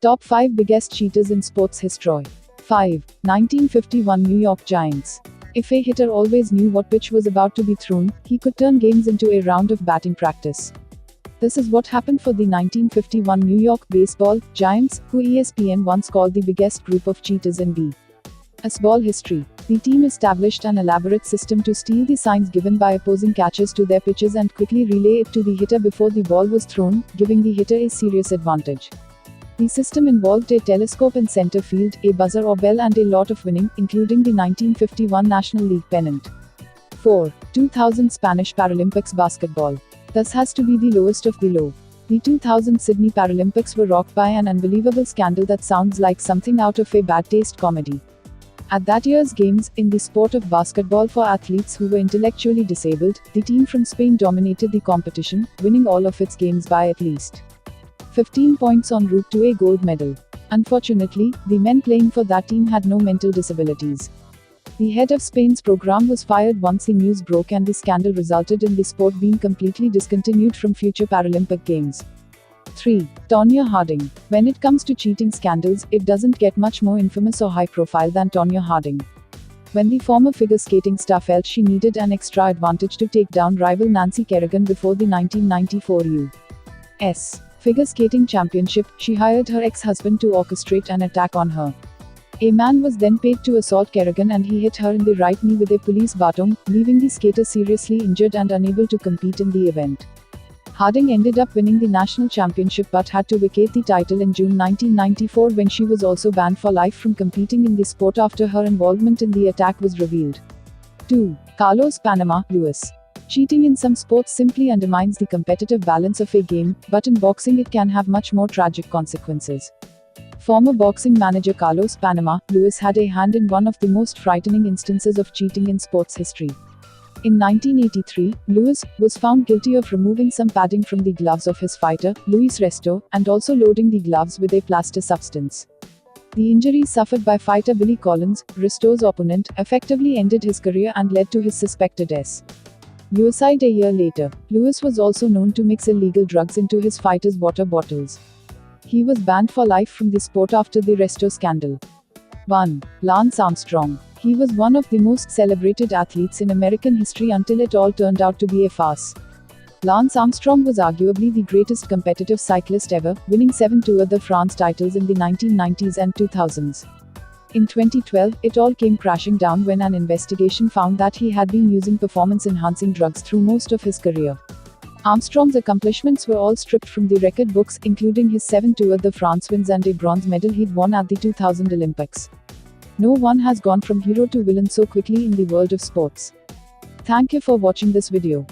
Top 5 biggest cheaters in sports history. 5. 1951 New York Giants. If a hitter always knew what pitch was about to be thrown, he could turn games into a round of batting practice. This is what happened for the 1951 New York baseball Giants, who ESPN once called the biggest group of cheaters in baseball history. The team established an elaborate system to steal the signs given by opposing catchers to their pitches and quickly relay it to the hitter before the ball was thrown, giving the hitter a serious advantage. The system involved a telescope in center field, a buzzer or bell, and a lot of winning, including the 1951 National League pennant. 4. 2000 Spanish Paralympics basketball. Thus has to be the lowest of the low. The 2000 Sydney Paralympics were rocked by an unbelievable scandal that sounds like something out of a bad taste comedy. At that year's games, in the sport of basketball for athletes who were intellectually disabled, the team from Spain dominated the competition, winning all of its games by at least 15 points en route to a gold medal. Unfortunately, the men playing for that team had no mental disabilities. The head of Spain's program was fired once the news broke, and the scandal resulted in the sport being completely discontinued from future Paralympic Games. 3. Tonya Harding. When it comes to cheating scandals, it doesn't get much more infamous or high profile than Tonya Harding. When the former figure skating star felt she needed an extra advantage to take down rival Nancy Kerrigan before the 1994 U.S. Figure Skating Championship, she hired her ex-husband to orchestrate an attack on her. A man was then paid to assault Kerrigan, and he hit her in the right knee with a police baton, leaving the skater seriously injured and unable to compete in the event. Harding ended up winning the national championship but had to vacate the title in June 1994 when she was also banned for life from competing in the sport after her involvement in the attack was revealed. 2. Carlos Panama, Lewis. Cheating in some sports simply undermines the competitive balance of a game, but in boxing it can have much more tragic consequences. Former boxing manager Carlos Panama, Lewis had a hand in one of the most frightening instances of cheating in sports history. In 1983, Lewis was found guilty of removing some padding from the gloves of his fighter, Luis Resto, and also loading the gloves with a plaster substance. The injuries suffered by fighter Billy Collins, Resto's opponent, effectively ended his career and led to his suspected suicide a year later. Lewis was also known to mix illegal drugs into his fighters' water bottles. He was banned for life from the sport after the Resto scandal. 1. Lance Armstrong. He was one of the most celebrated athletes in American history until it all turned out to be a farce. Lance Armstrong was arguably the greatest competitive cyclist ever, winning 7 Tour de France titles in the 1990s and 2000s. In 2012, it all came crashing down when an investigation found that he had been using performance-enhancing drugs through most of his career. Armstrong's accomplishments were all stripped from the record books, including his 7 Tour de France wins and a bronze medal he'd won at the 2000 Olympics. No one has gone from hero to villain so quickly in the world of sports. Thank you for watching this video.